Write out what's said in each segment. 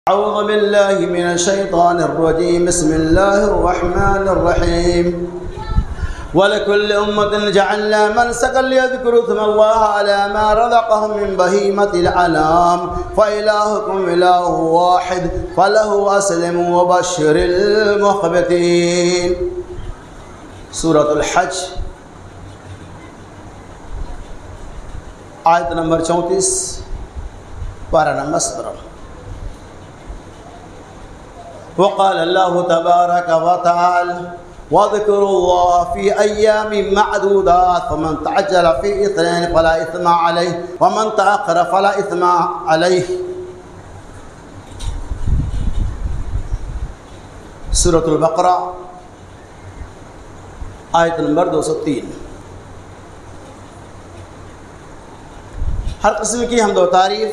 أعوذ بالله من الشيطان الرجيم بسم الله الرحمن الرحيم ولكل أمة جعلنا منسكا ليذكروا اسم الله على ما رزقهم من بهيمة الأنعام فإلهكم إله واحد فله أسلموا وبشر المخبتين. سورة الحج آیت نمبر 34 پارہ نمبر 17. وقال الله تبارك وتعالى واذكروا الله في أيام معدودات فمن تعجل في اثنين فلا إثم عليه ومن تأخر فلا إثم عليه. سورة البقرہ آیت نمبر 203. ہر قسم کی حمد و تعریف،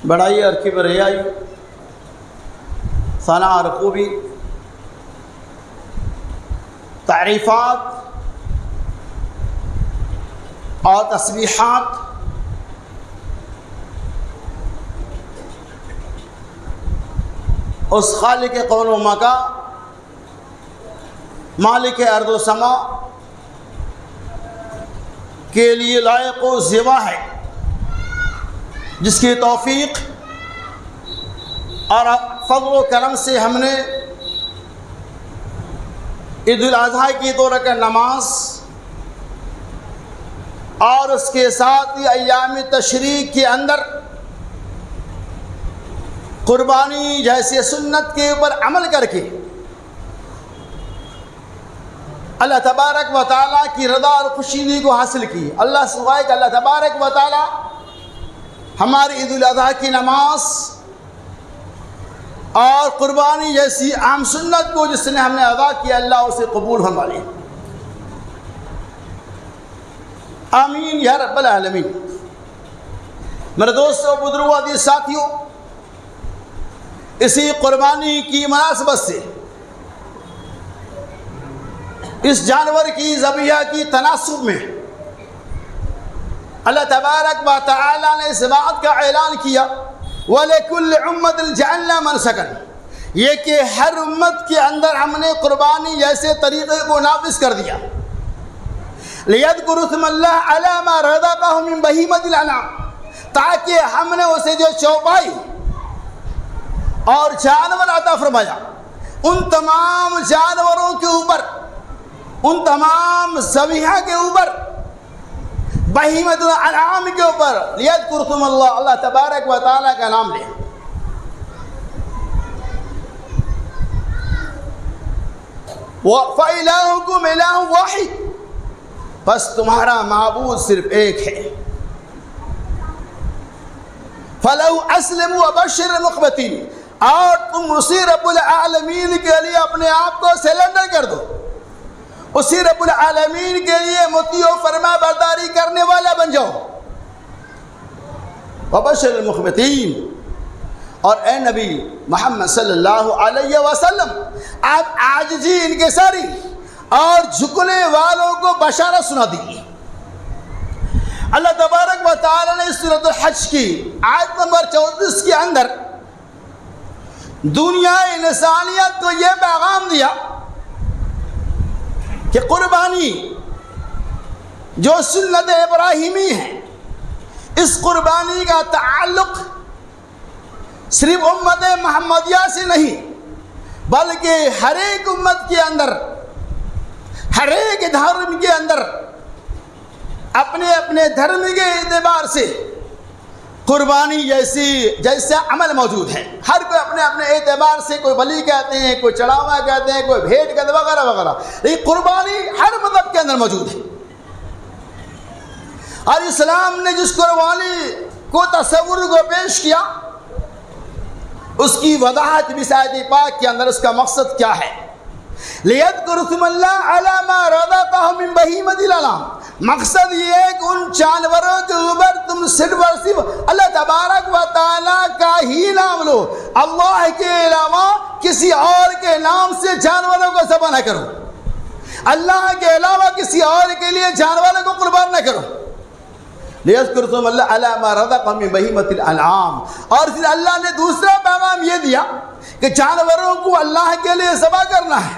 بڑائی اور کبریائی، ثناء اور خوبی، تعریفات اور تسبیحات اس خالق کون و مکان، مالک ارض و سما کے لیے لائق و زیبا ہے، جس کی توفیق اور فضل و کرم سے ہم نے عید الاضحیٰ کی 2 رکعت نماز اور اس کے ساتھ ہی ایام تشریق کے اندر قربانی جیسے سنت کے اوپر عمل کر کے اللہ تبارک و تعالیٰ کی رضا اور خوشی کو حاصل کی. اللہ سوائے کہ اللہ تبارک و تعالیٰ ہماری عید الاضحیٰ کی نماز اور قربانی جیسی عام سنت کو جس نے ہم نے ادا کیا، اللہ اسے قبول فرما لے. آمین یا رب العالمین. میرے دوستوں، بزرگوں، عزیز ساتھیوں، اسی قربانی کی مناسبت سے، اس جانور کی ذبیحہ کی تناسب میں اللہ تبارک و تعالی نے اس بات کا اعلان کیا وَلِكُلِّ أُمَّةٍ جَعَلْنَا مَنْسَكًا، یہ کہ ہر امت کے اندر ہم نے قربانی جیسے طریقے کو نافذ کر دیا. لِيَذْكُرُوا اسْمَ اللَّهِ عَلَى مَا رَزَقَهُم مِّن بَهِيمَةِ الْأَنْعَامِ، تاکہ ہم نے اسے جو چوپائی اور جانور عطا فرمایا ان تمام جانوروں کے اوپر، ان تمام ذبیحہ کے اوپر، بہیمۃ الانعام کے اوپر لیذکروا اسم اللہ، اللہ تبارک و تعالیٰ کا نام لیں. فَإِلَٰهُكُمْ إِلَٰهٌ وَاحِدٌ، بس تمہارا معبود صرف ایک ہے. فَلَهُ أَسْلِمُوا وَبَشِّرِ الْمُخْبِتِينَ، اور تم اسی رب العالمین کے لیے اپنے آپ کو سیلنڈر کر دو، اسی رب العالمین کے لیے مطیع و فرما برداری کرنے والا بن جاؤ. وبشر المخبتین، اور اے نبی محمد صلی اللہ علیہ وسلم آپ عاجزی، انکساری اور جھکنے والوں کو بشارت سنا دیجیے. اللہ تبارک و تعالی نے سورۃ الحج کی آیت نمبر 34 کے اندر دنیا انسانیت کو یہ پیغام دیا کہ قربانی جو سنت ابراہیمی ہے، اس قربانی کا تعلق صرف امت محمدیہ سے نہیں، بلکہ ہر ایک امت کے اندر، ہر ایک دھرم کے اندر اپنے اپنے دھرم کے اعتبار سے قربانی جیسا عمل موجود ہے. ہر کوئی اپنے اپنے اعتبار سے، کوئی بلی کہتے ہیں، کوئی چڑھاوا کہتے ہیں، کوئی بھیٹ کہتے ہیں، وغیرہ وغیرہ. لیکن قربانی ہر مذہب کے اندر موجود ہے. اور اسلام نے جس قربانی کو تصور کو پیش کیا، اس کی وضاحت بھی آیت پاک کے اندر اس کا مقصد کیا ہے. لِيَذْكُرُوا اسْمَ اللَّهِ عَلَى مَا رَزَقَهُم مِّن بَهِيمَةِ الْأَنْعَامِ، مقصد یہ ہے کہ ان جانوروں کے اوپر تم صرف اور صرف اللہ تبارک و تعالیٰ کا ہی نام لو، اللہ کے علاوہ کسی اور کے نام سے جانوروں کو ذبح نہ کرو، اللہ کے علاوہ کسی اور کے لیے جانوروں کو قربان نہ کرو. لیذکر اسم اللہ علی ما رزقہم من بہیمۃ الانعام. اور پھر اللہ نے دوسرا پیغام یہ دیا کہ جانوروں کو اللہ کے لیے ذبح کرنا ہے.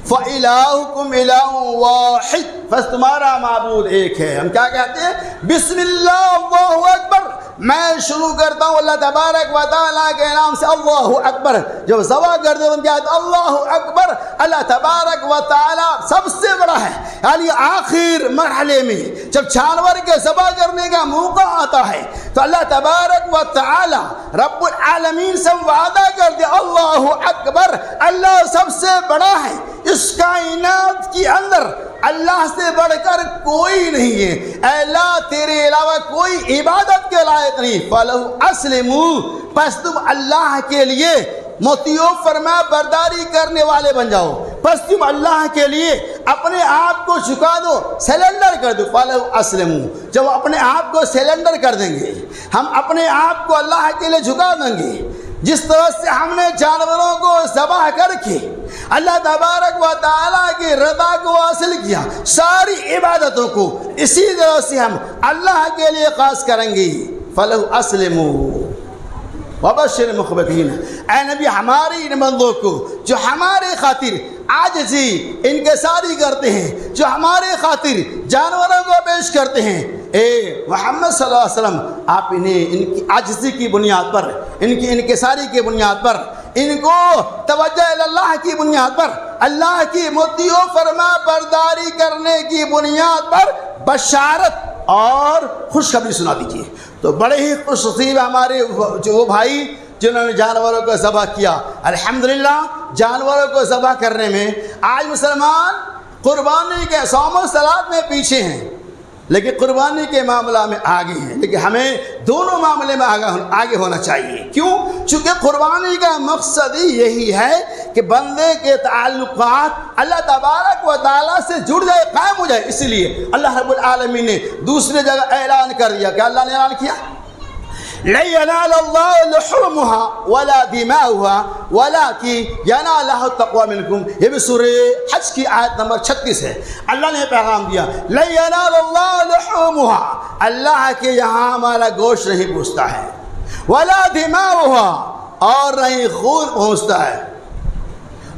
فَإِلَٰهُكُمْ إِلَٰهٌ وَاحِدٌ، بس تمہارا معبود ایک ہے. ہم کیا کہتے ہیں؟ بسم اللہ اللہ اکبر. میں شروع کرتا ہوں اللہ تبارک و تعالیٰ کے نام سے، اللہ اکبر. جب ذبح کرتے ہیں تو ہم کیا کہتے ہیں؟ اللہ اکبر. اللہ تبارک و تعالیٰ سب سے بڑا ہے. یعنی آخر مرحلے میں جب جانور کے ذبح کرنے کا موقع آتا ہے تو اللہ تبارک و تعالیٰ رب العالمین سے وعدہ کرتے اللہ اکبر. اللہ سب سے بڑا ہے. اس کائنات کے اندر اللہ سے بڑھ کر کوئی نہیں ہے. اے اللہ تیرے علاوہ کوئی عبادت کے لائق نہیں. فَلَهُ أَسْلِمُوا، پس تم اللہ کے لیے مطیع فرما برداری کرنے والے بن جاؤ. پس تم اللہ کے لیے اپنے آپ کو جھکا دو، سیلنڈر کر دو. فَلَهُ أَسْلِمُوا، جب اپنے آپ کو سیلنڈر کر دیں گے، ہم اپنے آپ کو اللہ کے لیے جھکا دیں گے. جس طرح سے ہم نے جانوروں کو ذبح کر کے اللہ تبارک و تعالیٰ کی رضا کو حاصل کیا، ساری عبادتوں کو اسی طرح سے ہم اللہ کے لیے خاص کریں گے. فَلَهُ أَسْلِمُوا وَبَشِّرِ الْمُخْبِتِينَ. اے نبی ہماری ان بندوں کو جو ہمارے خاطر عاجزی انکساری کرتے ہیں، جو ہمارے خاطر جانوروں کو پیش کرتے ہیں، اے محمد صلی اللہ علیہ وسلم آپ انہیں ان کی عاجزی کی بنیاد پر، ان کی انکساری کی بنیاد پر، ان کو توجہ اللہ کی بنیاد پر، اللہ کی مطیع فرما برداری کرنے کی بنیاد پر بشارت اور خوشخبری سنا دیجیے. تو بڑے ہی خوش نصیب ہمارے جو بھائی جنہوں نے جانوروں کو ذبح کیا. الحمدللہ جانوروں کو ذبح کرنے میں آج مسلمان قربانی کے صوم و صلات میں پیچھے ہیں، لیکن قربانی کے معاملہ میں آگے ہیں. لیکن ہمیں دونوں معاملے میں آگے ہونا چاہیے. کیوں؟ چونکہ قربانی کا مقصد ہی یہی ہے کہ بندے کے تعلقات اللہ تبارک و تعالیٰ سے جڑ جائے، قائم ہو جائے. اسی لیے اللہ رب العالمین نے دوسری جگہ اعلان کر دیا کہ اللہ نے اعلان کیا لَن يَنَالَ اللَّهُ لُحُومُهَا وَلَا دِمَاؤُهَا وَلَكِنْ يَنَالُهُ التَّقْوَىٰ مِنكُمْ. یہ بھی سورہ حج کی آیت نمبر 36 ہے. اللہ نے پیغام دیا لَن يَنَالَ اللَّهُ لُحُومُهَا، اللہ کے یہاں ہمارا گوشت نہیں پہنچتا ہے، وَلَا دِمَاؤُهَا، اور نہیں خون پہنچتا ہے،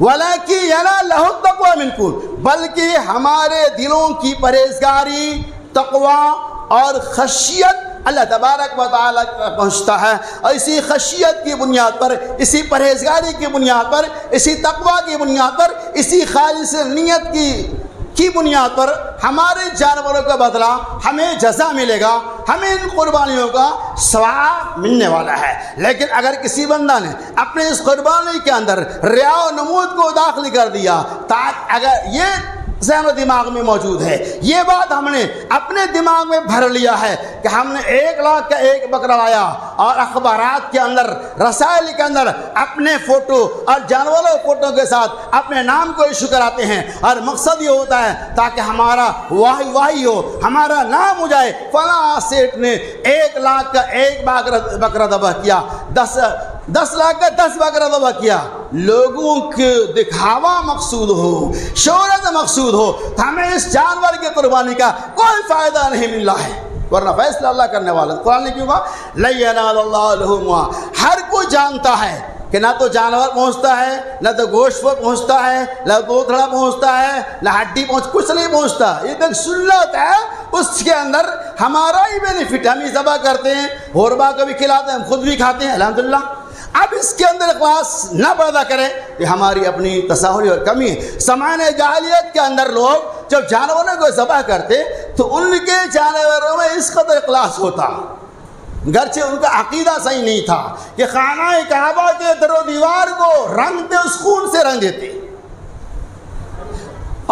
وَلَكِنْ يَنَالُهُ التَّقْوَىٰ مِنكُمْ، بلکہ ہمارے دلوں کی پرہیزگاری، تقویٰ اور خشیت اللہ تبارک و تعالیٰ پہنچتا ہے. اور اسی خشیت کی بنیاد پر، اسی پرہیزگاری کی بنیاد پر، اسی تقویٰ کی بنیاد پر، اسی خالص نیت کی بنیاد پر ہمارے جانوروں کا بدلہ، ہمیں جزا ملے گا، ہمیں ان قربانیوں کا ثواب ملنے والا ہے. لیکن اگر کسی بندہ نے اپنے اس قربانی کے اندر ریا و نمود کو داخل کر دیا، اگر یہ ذہن و دماغ میں موجود ہے، یہ بات ہم نے اپنے دماغ میں بھر لیا ہے کہ ہم نے 1 لاکھ کا ایک بکرا لایا اور اخبارات کے اندر، رسائل کے اندر اپنے فوٹو اور جانوروں فوٹو کے ساتھ اپنے نام کو ایشو کراتے ہیں، اور مقصد یہ ہوتا ہے تاکہ ہمارا واہی ہو، ہمارا نام ہو جائے. فلاں سیٹ نے 1 لاکھ کا ایک بکرا ذبح کیا، 10 لاکھ کا 10 بکرا ذبح کیا. لوگوں کے دکھاوا مقصود ہو، شہرت مقصود ہو، تو ہمیں اس جانور کی قربانی کا کوئی فائدہ نہیں مل رہا ہے. ورنہ فیصلہ اللہ کرنے والا. قرآن نے کیوں کہا لَن يَنَالَ اللَّهُ لُحُومُهَا؟ ہر کوئی جانتا ہے کہ نہ تو جانور پہنچتا ہے، نہ تو گوشت پہنچتا ہے، نہ گوتھڑا پہنچتا ہے، نہ ہڈی کچھ نہیں پہنچتا. یہ تو ایک سنت ہے، اس کے اندر ہمارا ہی بینیفٹ. ہم ہی ذبح کرتے ہیں، غربا کو بھی کھلاتے ہیں، ہم خود بھی کھاتے ہیں الحمدللہ. اب اس کے اندر اخلاص نہ پیدا کرے، یہ ہماری اپنی تساہلی اور کمی ہے. زمانے جاہلیت کے اندر لوگ جب جانوروں کو ذبح کرتے تو ان کے جانوروں میں اس قدر اخلاص ہوتا، گرچہ ان کا عقیدہ صحیح نہیں تھا کہ خانہ کعبہ کے در و دیوار کو رنگتے اس خون سے رنگ دیتے،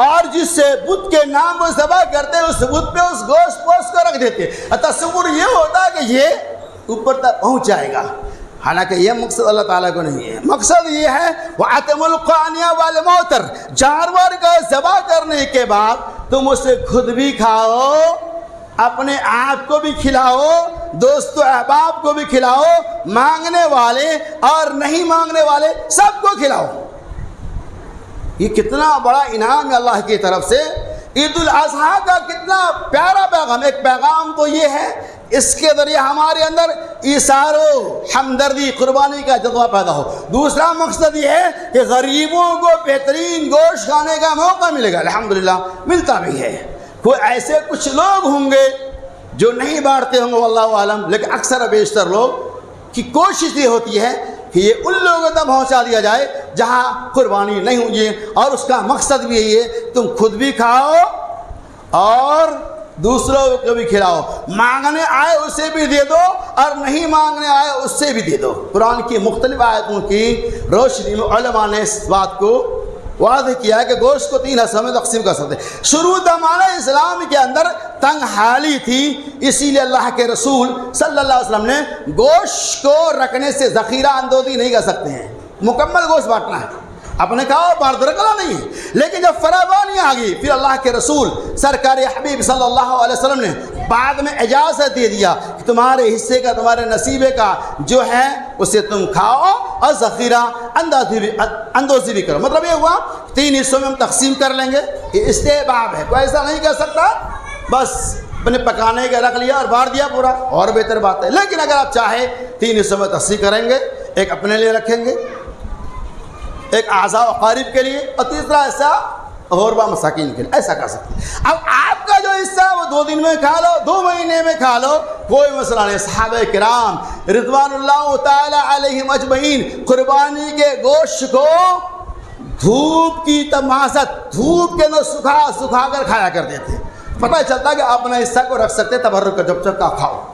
اور جس سے بت کے نام کو ذبح کرتے اس بت پہ اس گوشت کو رکھ دیتے. تصور یہ ہوتا کہ یہ اوپر تک پہنچ جائے گا، حالانکہ یہ مقصد اللہ تعالیٰ کو نہیں ہے. مقصد یہ ہے وَأَتِمُوا الْقَانِيَ وَالْمَوْتَرَ، جانور کا ذبح کرنے کے بعد تم اسے خود بھی کھاؤ، اپنے آپ کو بھی کھلاؤ، دوست و احباب کو بھی کھلاؤ، مانگنے والے اور نہیں مانگنے والے سب کو کھلاؤ. یہ کتنا بڑا انعام ہے اللہ کی طرف سے عید الاضحیٰ کا کتنا پیارا پیغام. ایک پیغام تو یہ ہے اس کے ذریعے ہمارے اندر ایثار و ہمدردی قربانی کا جذبہ پیدا ہو. دوسرا مقصد یہ ہے کہ غریبوں کو بہترین گوشت کھانے کا موقع ملے گا. الحمدللہ ملتا بھی ہے. کوئی ایسے کچھ لوگ ہوں گے جو نہیں بانٹتے ہوں گے واللہ عالم، لیکن اکثر و بیشتر لوگ کی کوشش یہ ہوتی ہے کہ یہ ان لوگوں تک پہنچا دیا جائے جہاں قربانی نہیں ہوئی ہے. اور اس کا مقصد بھی یہی ہے تم خود بھی کھاؤ اور دوسروں کو بھی کھلاؤ. مانگنے آئے اسے بھی دے دو اور نہیں مانگنے آئے اس سے بھی دے دو. قرآن کی مختلف آیتوں کی روشنی میں علماء نے اس بات کو واضح کیا ہے کہ گوشت کو 3 حصوں میں تقسیم کر سکتے. شروع زمانہ اسلام کے اندر تنگ حالی تھی، اسی لیے اللہ کے رسول صلی اللہ علیہ وسلم نے گوشت کو رکھنے سے ذخیرہ اندوزی نہیں کر سکتے ہیں. مکمل گوشت بانٹنا ہے، اپنے کہا باردرکلا نہیں ہے. لیکن جب فراوانی آ گئی پھر اللہ کے رسول سرکار حبیب صلی اللہ علیہ وسلم نے بعد میں اجازت دے دیا کہ تمہارے حصے کا تمہارے نصیبے کا جو ہے اسے تم کھاؤ اور ذخیرہ اندوزی بھی کرو. مطلب یہ ہوا 3 حصوں میں ہم تقسیم کر لیں گے. یہ استحباب ہے، کوئی ایسا نہیں کہہ سکتا بس اپنے پکانے کا رکھ لیا اور بانٹ دیا پورا، اور بہتر بات ہے. لیکن اگر آپ چاہیں 3 حصوں میں تقسیم کریں گے، ایک اپنے لیے رکھیں گے، ایک اعزاء و اقارب کے لیے، اور تیسرا حصہ غربا مساکین کے لیے، ایسا کر سکتے ہیں. اب آپ کا جو حصہ وہ 2 دن میں کھا لو، 2 مہینے میں کھا لو، کوئی مسئلہ نہیں. صحابہ کرام رضوان اللہ تعالی علیہم اجمعین قربانی کے گوشت کو دھوپ کی تماست، دھوپ کے اندر سکھا کر کھایا کرتے تھے. پتہ چلتا کہ آپ اپنا حصہ کو رکھ سکتے تبرک کا، جب تک کا کھاؤ.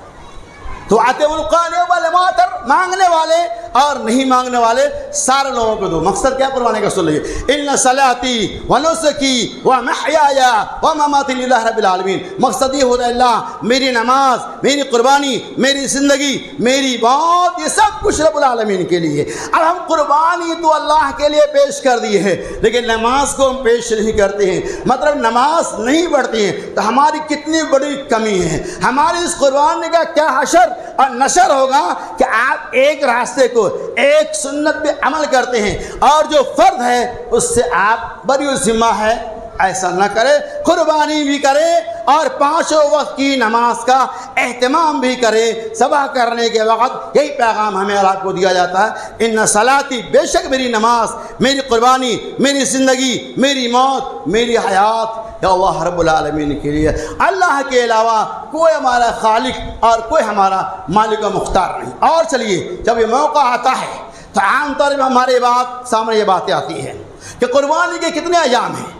تو آتے القانے والے ماتر، مانگنے والے اور نہیں مانگنے والے سارے لوگوں کو دو. مقصد کیا قربانی کا سن لیجیے. ان صلاتی و نسکی و محیای و مماتی للہ رب العالمین. مقصد یہ ہوتا ہے اللہ میری نماز، میری قربانی، میری زندگی، میری موت، یہ سب کچھ رب العالمین کے لیے. اب ہم قربانی تو اللہ کے لیے پیش کر دیے ہیں لیکن نماز کو ہم پیش نہیں کرتے ہیں، مطلب نماز نہیں پڑھتے ہیں. تو ہماری کتنی بڑی کمی ہے. ہماری اس قربانی کا کیا حشر اور نشر ہوگا کہ آپ ایک راستے کو، ایک سنت پہ عمل کرتے ہیں اور جو فرض ہے اس سے آپ بری الذمہ ہے. ایسا نہ کرے، قربانی بھی کرے اور 5 وقت کی نماز کا اہتمام بھی کرے. ذبح کرنے کے وقت یہی پیغام ہمیں اور آپ کو دیا جاتا ہے. ان صلاتی، بے شک میری نماز، میری قربانی، میری زندگی، میری موت، میری حیات یا اللہ رب العالمین کے لیے. اللہ کے علاوہ کوئی ہمارا خالق اور کوئی ہمارا مالک و مختار نہیں. اور چلیے جب یہ موقع آتا ہے تو عام طور پر ہمارے سامنے یہ باتیں آتی ہیں کہ قربانی کے کتنے ایام ہیں.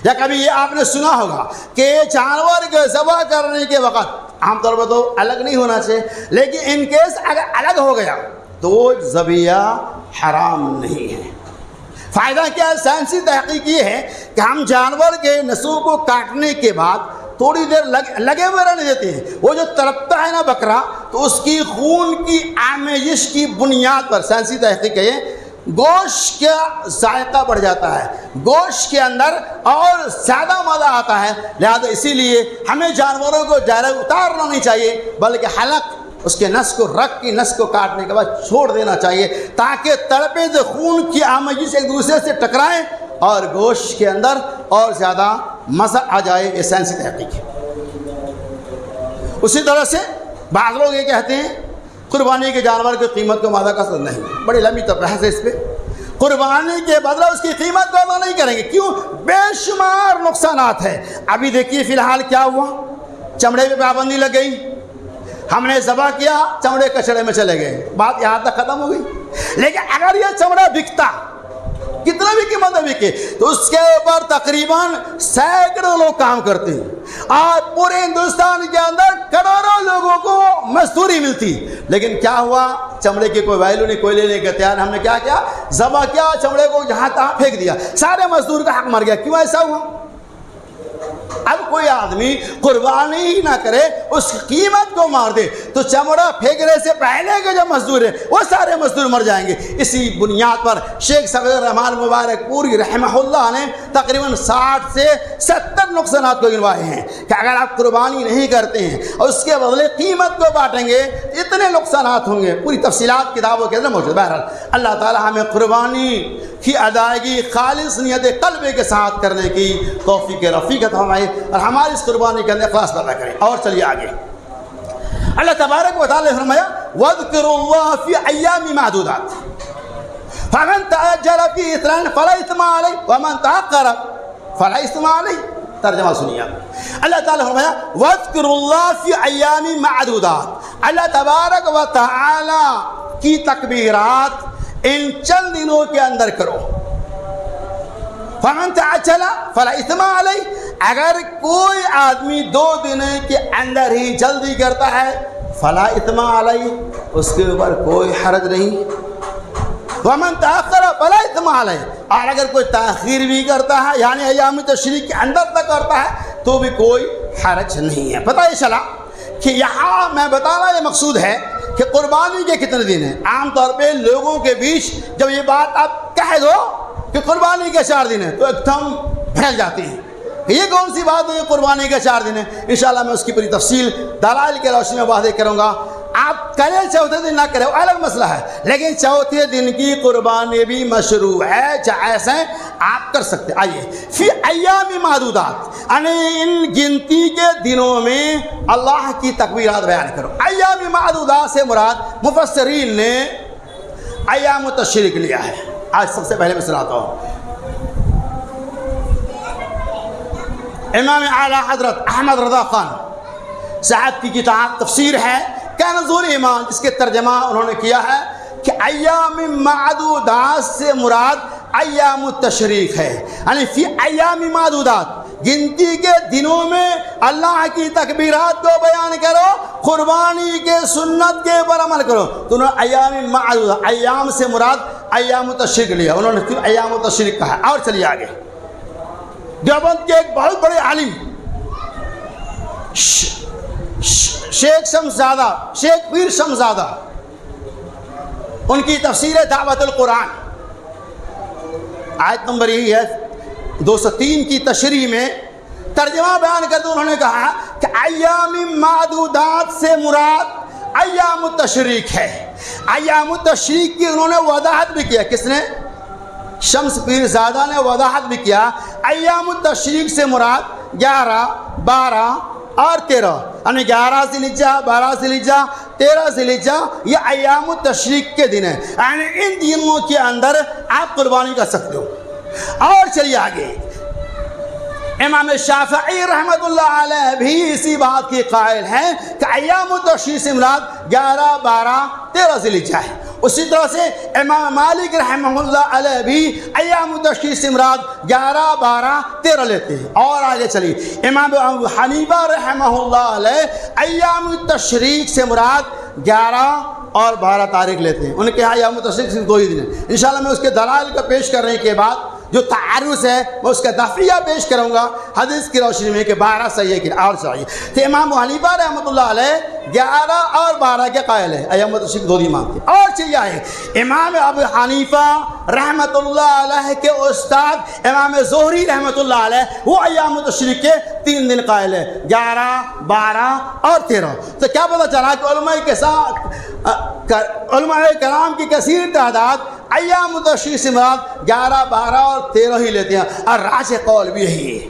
یا کبھی یہ آپ نے سنا ہوگا کہ جانور کو ذبح کرنے کے وقت عام طور پر تو الگ نہیں ہونا چاہیے، لیکن ان کیس اگر الگ ہو گیا تو وہ ذبیحہ حرام نہیں ہے. فائدہ کیا ہے؟ سائنسی تحقیق یہ ہے کہ ہم جانور کے نسوں کو کاٹنے کے بعد تھوڑی دیر لگے ہوئے رہنے دیتے ہیں. وہ جو تڑپتا ہے نا بکرا، تو اس کی خون کی آمیزش کی بنیاد پر سائنسی تحقیق ہے گوشت کا ذائقہ بڑھ جاتا ہے، گوشت کے اندر اور زیادہ مزہ آتا ہے. لہذا اسی لیے ہمیں جانوروں کو ڈائریکٹ اتارنا نہیں چاہیے بلکہ حلق اس کے نس کو رکھ کے نس کو کاٹنے کے بعد چھوڑ دینا چاہیے تاکہ تڑپے سے خون کی آمیزش ایک دوسرے سے ٹکرائیں اور گوشت کے اندر اور زیادہ مزہ آ جائے. یہ سائنسی تحقیق ہے. اسی طرح سے بعض لوگ یہ کہتے ہیں قربانی کے جانور کی قیمت کو مادہ کا نہیں. بڑی لمبی بحث ہے اس پہ. قربانی کے بدلہ اس کی قیمت کو ادا نہیں کریں گے. کیوں؟ بے شمار نقصانات ہیں. ابھی دیکھیے فی الحال کیا ہوا، چمڑے پہ پابندی لگ گئی، ہم نے ذبح کیا، چمڑے کچڑے میں چلے گئے، بات یہاں تک ختم ہو گئی. لیکن اگر یہ چمڑا بکتا، کتنا بھی قیمت بکے، تو اس کے اوپر تقریباً سینکڑوں لوگ کام کرتے ہیں اور پورے ہندوستان کے اندر کروڑوں لوگوں کو مزدوری ملتی. لیکن کیا ہوا؟ چمڑے کی کوئی ویلیو نہیں، کوئی لینے کا تیار. ہم نے کیا کیا؟ ذبح کیا، چمڑے کو جہاں تہاں پھینک دیا، سارے مزدور کا حق مر گیا. کیوں ایسا ہوا؟ اب کوئی آدمی قربانی ہی نہ کرے، اس قیمت کو مار دے تو چمڑا پھینکنے سے پہلے کے جو مزدور ہیں وہ سارے مزدور مر جائیں گے۔ اسی بنیاد پر شیخ صفی الرحمان مبارک پوری رحمہ اللہ نے تقریباً 60 سے 70 نقصانات کو گنوائے ہیں کہ اگر آپ قربانی نہیں کرتے ہیں اور اس کے بدلے قیمت کو بانٹیں گے اتنے نقصانات ہوں گے۔ پوری تفصیلات کتابوں کے اندر موجود۔ بہرحال اللہ تعالی ہمیں قربانی کی ادائیگی خالص نیت قلب کے ساتھ کرنے کی توفیق رفیق عطا فرمائے اور ہماری اس قربانی کے اندر اخلاص پیدا کرے۔ اور چلیے آگے، اللہ تبارک و تعالی نے فرمایا وَاذْكُرُوا اللَّهَ فِي أَيَّامٍ مَعْدُودَاتٍ فَمَنْ تَعَجَّلَ فِي إِثْمٍ فَلَا إِثْمَ عَلَيْهِ وَمَنْ تَأَخَّرَ فَلَا إِثْمَ عَلَيْهِ۔ ترجمہ سنیے آپ، اللہ تعالی نے فرمایا وَاذْكُرُوا اللَّهَ فِي أَيَّامٍ مَعْدُودَاتٍ، اللہ تبارک و تعالی کی تکبیرات ان چند دنوں کے اندر کرو۔ فَمَنْ تَعَجَّلَ فَلَا إِثْمَ عَلَيْهِ، اگر کوئی آدمی 2 دنوں کے اندر ہی جلدی کرتا ہے فَلَا إِثْمَ عَلَيْهِ، اس کے اوپر کوئی حرج نہیں۔ وَمَنْ تَأَخَّرَ فَلَا إِثْمَ عَلَيْهِ، اور اگر کوئی تاخیر بھی کرتا ہے یعنی ایام تشریق کے اندر تک کرتا ہے تو بھی کوئی حرج نہیں ہے۔ پتہ یہ چلا کہ یہاں میں بتانا یہ مقصود ہے کہ قربانی کے کتنے دن ہیں۔ عام طور پہ لوگوں کے بیچ جب یہ بات آپ کہہ دو کہ قربانی کے 4 دن ہیں تو ایک دم پھیل جاتی ہیں، یہ کون سی بات ہے قربانی کے 4 دن ہیں؟ انشاءاللہ میں اس کی پوری تفصیل دلائل کے روشنی میں واضح کروں گا۔ آپ کریں چوتھے دن نہ کریں وہ الگ مسئلہ ہے، لیکن چوتھے دن کی قربانی بھی مشروع ہے، جائز ہے، آپ کر سکتے۔ آئیے فی ایام معدودات، یعنی ان گنتی کے دنوں میں اللہ کی تکبیرات بیان کرو۔ ایام معدودات سے مراد مفسرین نے ایام تشریق لیا ہے۔ آج سب سے پہلے میں سناتا ہوں، امام اعلیٰ حضرت احمد رضا خان صاحب کی کتاب تفسیر ہے کنز الایمان، جس کے ترجمہ انہوں نے کیا ہے کہ ایام معدودات سے مراد ایام التشریق ہے، یعنی فی ایام معدودات، گنتی کے دنوں میں اللہ کی تکبیرات کو بیان کرو، قربانی کے سنت کے اوپر عمل کرو۔ تو انہوں نے ایام معدودات، ایام سے مراد ایام التشریق لیا، انہوں نے ایام التشریق کہا۔ اور چلیے آگے، دیوبند کے ایک بہت بڑے عالم شیخ شمزادہ، شیخ پیر شمزادہ، ان کی تفسیر دعوت القرآن آیت نمبر یہی ہے 203 کی تشریح میں ترجمہ بیان کرتے انہوں نے کہا کہ ایام معدودات سے مراد ایام التشریق ہے۔ ایام التشریق کی انہوں نے وضاحت بھی کیا، کس نے؟ شمس پیر زادہ نے وضاحت بھی کیا۔ ایام التشریق سے مراد 11، 12 اور 13، یعنی 11 ذی الحجہ، 12 ذی الحجہ، 13 ذی الحجہ، یہ ایام التشریق کے دن ہیں، یعنی ان دنوں کے اندر آپ قربانی کر سکتے ہو۔ اور چلیے آگے، امام شافعی رحمۃ اللہ علیہ بھی اسی بات کی قائل ہیں کہ ایام التشریق سے مراد 11، 12، 13 ذی الحجہ ہے۔ اسی طرح سے امام مالک رحمہ اللہ علیہ بھی ایام التشریق سے مراد 11، 12، 13 لیتے ہیں۔ اور آگے چلیے، امام ابو حنیفہ رحمہ اللہ علیہ ایام التشریق سے مراد 11 اور 12 تاریخ لیتے ہیں۔ ان کے یہاں ایام التشریق صرف 2 ہی دن ہیں۔ انشاءاللہ میں اس کے دلائل کا پیش کرنے کے بعد جو تعارض ہے میں اس کا دفعیہ پیش کروں گا حدیث کی روشنی میں کہ 12 صحیح ہے کہ اور چاہیے۔ تو امام حنیفہ رحمۃ اللہ علیہ 11 اور 12 کے قائل ہے، ایام التشریق 2 دن مانتے ہیں۔ اور چاہیے ہے امام ابو حنیفہ رحمۃ اللہ علیہ کے استاد امام زہری رحمۃ اللہ علیہ وہ ایام التشریق کے 3 دن قائل ہے، 11، 12 اور 13۔ تو کیا پتہ چلا کہ علماء کرام کی کثیر تعداد ایام التشریق سے مراد 11، 12 اور 13 ہی لیتے ہیں، اور راجح قول بھی یہی ہے،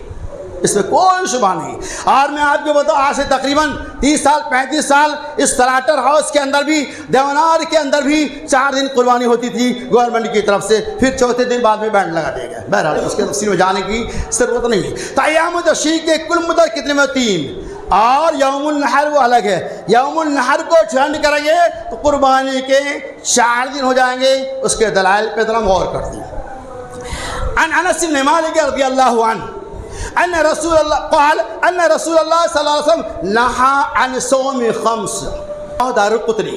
اس میں کوئی شبہ نہیں۔ اور میں آپ کو بتاؤں آج سے تقریباً 30 سال 35 سال اس سلاٹر ہاؤس کے اندر بھی، دیونار کے اندر بھی 4 دن قربانی ہوتی تھی گورنمنٹ کی طرف سے، پھر چوتھے دن بعد میں بینڈ لگا دیا گیا۔ بہرحال اس کے تفصیل میں جانے کی ضرورت نہیں ہے۔ تو ایام التشریق کے کل مدت کتنے میں؟ 3، اور یوم النحر وہ الگ ہے۔ یوم النحر کو جھنڈ کریں گے تو قربانی کے 4 دن ہو جائیں گے۔ اس کے دلائل پہ ذرا غور کرتے ہیں۔ عن انس بن مالک رضی اللہ عنہ ان رسول اللہ قال ان رسول اللہ صلی اللہ علیہ وسلم نہا عن صوم 5۔ دار القطنی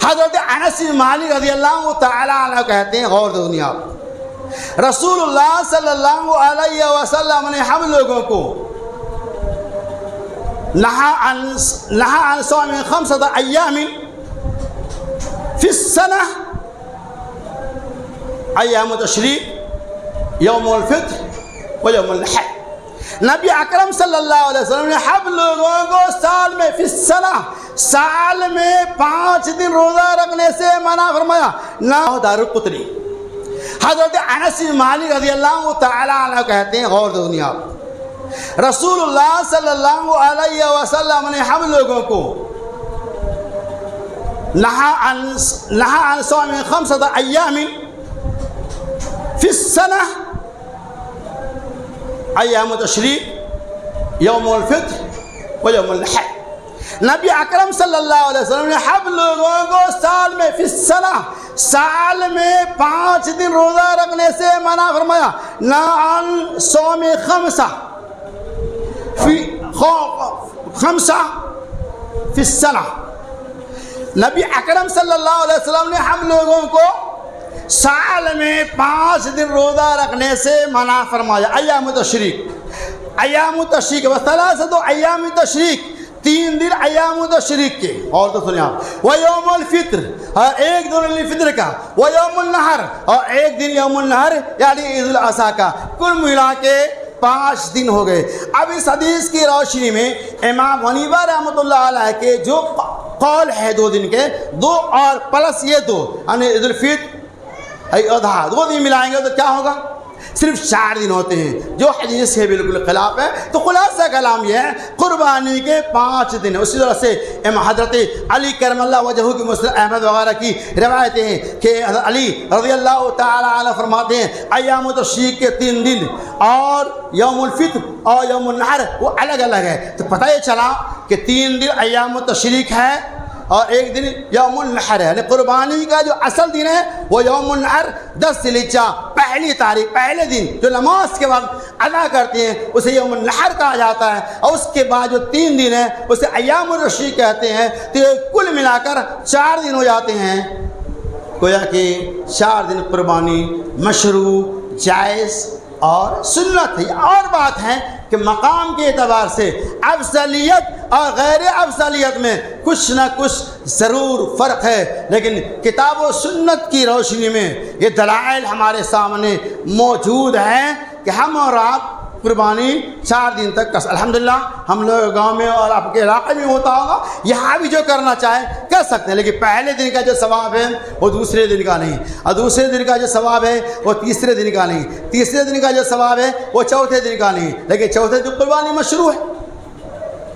حضرت انس بن مالک رضی اللہ تعالی عنہ کہتے ہیں، غور دو دنیا، رسول اللہ صلی اللہ علیہ وسلم نے ہم لوگوں کو نهى عن صوم 5 أيام في السنة: أيام التشريق، يوم الفطر، ويوم النحر. نبی اکرم صلی اللہ علیہ وسلم نے ہم لوگوں کو سال میں فی السنہ، سال میں 5 دن روزہ رکھنے سے منع فرمایا. نہ دارقطنی. حضرت انس بن مالک رضی اللہ تعالی عنہ کہتے ہیں، غور دنیا آپ، رسول اللہ صلی اللہ علیہ وسلم نے ہم لوگوں کو نہى عن صوم 5 أيام في السنة: أيام التشريق، يوم الفطر، ويوم النحر. نبی اکرم صلی اللہ علیہ وسلم نے ہم لوگوں کو سال میں فی السنہ، سال میں 5 دن روزہ رکھنے سے منع فرمایا. نہ عن صوم 5 فی السنہ. نبی اکرم صلی اللہ علیہ وسلم نے ہم لوگوں کو سال میں 5 دن روزہ رکھنے سے منع فرمایا. ایام تشریق، ایام تشریق وثلاثۃ ایام تشریق، 3 دن ایام تشریق کے. اور تو سنیں آپ، ویوم الفطر، اور 1 دن الفطر کا، ویوم النحر، اور 1 دن یوم النحر یعنی عید الاضحیٰ کا. کل ملا کے 5 دن ہو گئے. اب اس حدیث کی روشنی میں امام حنیفہ رحمۃ اللہ علیہ کے جو قول ہے 2 دن کے، 2 اور پلس یہ 2 یعنی عید الفطر اضحیٰ 2 دن ملائیں گے تو کیا ہوگا؟ صرف 4 دن ہوتے ہیں، جو حدیث سے بالکل خلاف ہے. تو خلاصہ کلام یہ ہے قربانی کے 5 دن. اسی طرح سے حضرت علی کرم اللہ وجہہ کی مسند احمد وغیرہ کی روایتیں ہیں کہ حضرت علی رضی اللہ تعالی عنہ فرماتے ہیں ایام تشریق کے 3 دن اور یوم الفطر اور یوم النحر وہ الگ الگ ہے. تو پتہ یہ چلا کہ 3 دن ایام تشریق ہے اور 1 دن یوم النحر ہے. یعنی قربانی کا جو اصل دن ہے وہ یوم النحر 10 ذی الحجہ، پہلی تاریخ، پہلے دن جو نماز کے وقت ادا کرتے ہیں اسے یوم النحر کہا جاتا ہے. اور اس کے بعد جو 3 دن ہے اسے ایام التشریق کہتے ہیں. تو یہ کل ملا کر 4 دن ہو جاتے ہیں. گویا کہ 4 دن قربانی مشروع، جائز اور سنت ہے. اور بات ہے کہ مقام کے اعتبار سے افضلیت اور غیر افضلیت میں کچھ نہ کچھ ضرور فرق ہے، لیکن کتاب و سنت کی روشنی میں یہ دلائل ہمارے سامنے موجود ہیں کہ ہم اور آپ قربانی 4 دن تک الحمدللہ ہم لوگ گاؤں میں اور آپ کے علاقے میں ہوتا ہوگا، یہاں بھی جو کرنا چاہیں کر سکتے ہیں. لیکن پہلے دن کا جو ثواب ہے وہ دوسرے دن کا نہیں، اور دوسرے دن کا جو ثواب ہے وہ تیسرے دن کا نہیں، تیسرے دن کا جو ثواب ہے وہ چوتھے دن کا نہیں. لیکن چوتھے دن قربانی مشروع ہے.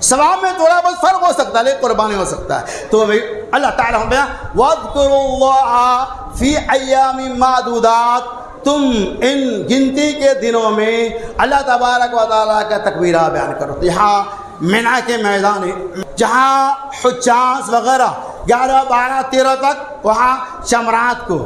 ثواب میں تھوڑا بہت فرق ہو سکتا ہے لیکن قربانی ہو سکتا ہے. تو اللہ تعالیٰ ہم بیان وَاذْكُرُوا اللَّهَ فِي أَيَّامٍ مَّعْدُودَاتٍ، تم ان گنتی کے دنوں میں اللہ تبارک و تعالیٰ کا تکبیرہ بیان کرو. یہاں منع کے میدان جہاں حجاج وغیرہ 11، 12، 13 تک وہاں جمرات کو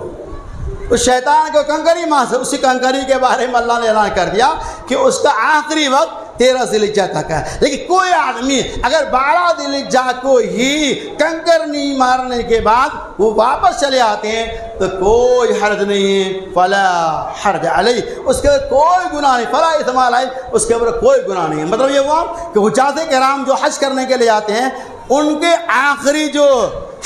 اس شیطان کو کنکری ماں سے، اسی کنکری کے بارے میں اللہ نے اعلان کر دیا کہ اس کا آخری وقت 13 ذی الحجہ تک ہے. لیکن کوئی آدمی اگر 12 ذی الحجہ کو ہی کنکر نہیں مارنے کے بعد وہ واپس چلے آتے ہیں تو کوئی حرج نہیں ہے، فلا حرج علیہ، اس کے کوئی گناہ نہیں، فلا اثم علیہ، اس کے اوپر کوئی گناہ نہیں ہے. مطلب یہ ہوا کہ حجاج کرام جو حج کرنے کے لیے آتے ہیں ان کے آخری جو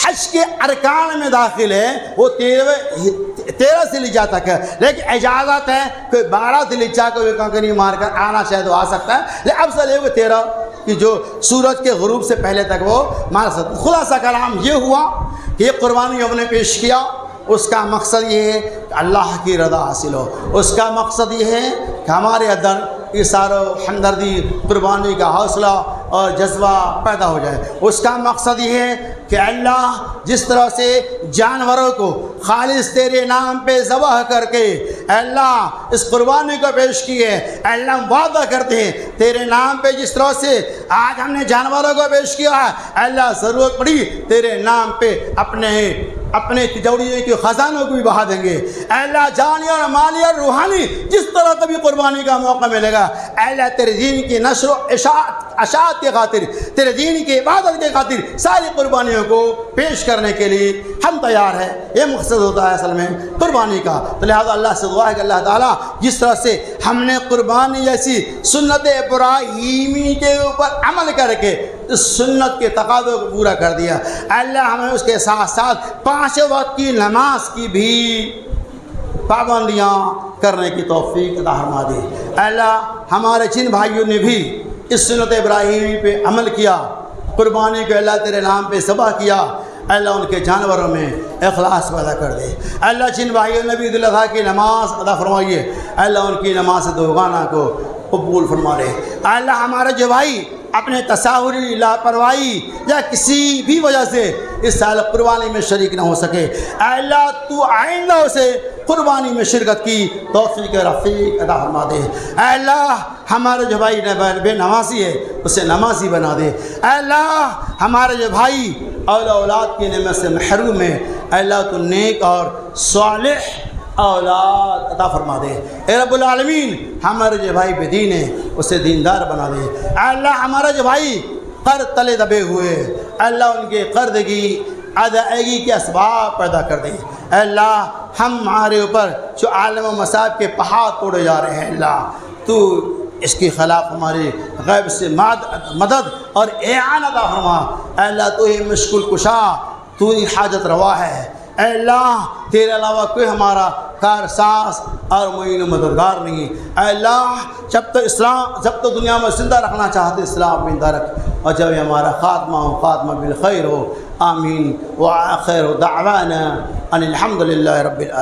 حج کے ارکان میں داخل ہے وہ 13 ذی الحجہ تک ہے. لیکن اجازت ہے کہ 12 ذی الحجہ کو کنکری مار کر آنا چاہے تو آ سکتا ہے، لیکن افضل ہے کہ 13 کی جو سورج کے غروب سے پہلے تک وہ مار سکتا ہے. خلاصہ کلام یہ ہوا کہ یہ قربانی ہم نے پیش کیا، اس کا مقصد یہ ہے کہ اللہ کی رضا حاصل ہو. اس کا مقصد یہ ہے کہ ہمارے اندر اثار و ہمدردی، قربانی کا حوصلہ اور جذبہ پیدا ہو جائے. اس کا مقصد یہ ہے کہ اللہ جس طرح سے جانوروں کو خالص تیرے نام پہ ذبح کر کے اللہ اس قربانی کو پیش کی ہے، اللہ وعدہ کرتے ہیں تیرے نام پہ جس طرح سے آج ہم نے جانوروں کو پیش کیا ہے، اللہ ضرورت پڑی تیرے نام پہ اپنے تجوری کے خزانوں کو بھی بہا دیں گے. اللہ جانی اور مالی اور روحانی جس طرح کبھی قربانی کا موقع ملے گا، اللہ تیرے دین کی نشر و اشاعت کے خاطر، تیرے دین کی عبادت کے خاطر ساری قربانیوں کو پیش کرنے کے لیے ہم تیار ہیں. یہ مقصد ہوتا ہے اصل میں قربانی کا. تو لہٰذا اللہ سے دعا ہے کہ اللہ تعالیٰ جس طرح سے ہم نے قربانی جیسی سنت ابراہیمی کے اوپر عمل کر کے اس سنت کے تقاضوں کو پورا کر دیا۔ اللہ ہمیں اس کے ساتھ ساتھ 5 وقت کی نماز کی بھی پابندیاں کرنے کی توفیق عطا فرما دے۔ اللہ ہمارے جن بھائیوں نے بھی اس سنت ابراہیمی پہ عمل کیا، قربانی کو اللہ تیرے نام پہ ذبح کیا، اللہ ان کے جانوروں میں اخلاص پیدا کر دے۔ اللہ جن بھائیوں نے بھی عید الاضحیٰ کی نماز ادا فرمائیے، اللہ ان کی نماز دوگانہ کو قبول فرما لے۔ اللہ ہمارے جو بھائی اپنے تصاوری لاپرواہی یا کسی بھی وجہ سے اس سال قربانی میں شریک نہ ہو سکے، اللہ تو آئندہ اسے قربانی میں شرکت کی توفیق رفیق عطا فرما دے۔ اللہ ہمارے جو بھائی بے نمازی ہے اسے نمازی بنا دے۔ اللہ ہمارے جو بھائی اولاد کی نعمت سے محروم ہے، اللہ تو نیک اور صالح اولاد عطا فرما دے۔ اے رب العالمین ہمارے جو بھائی بے دین ہے اسے دیندار بنا دے۔ اللہ ہمارا جو بھائی قرض تلے دبے ہوئے، اللہ ان کے قرض کی ادائیگی کے اسباب پیدا کر دے۔ اللہ ہمارے اوپر جو عالم و مصائب کے پہاڑ توڑے جا رہے ہیں، اللہ تو اس کے خلاف ہمارے غیب سے مدد اور اعانت عطا فرما۔ اللہ تو ہی مشکل کشا، تو ہی حاجت روا ہے۔ اے اللہ تیرے علاوہ کوئی ہمارا کارساز اور معین و مددگار نہیں۔ اے اللہ جب تو دنیا میں زندہ رکھنا چاہتے اسلام زندہ رکھ، اور جب ہمارا خاتمہ بالخیر ہو۔ آمین۔ وآخر دعوانا ان الحمد للہ رب العالمین۔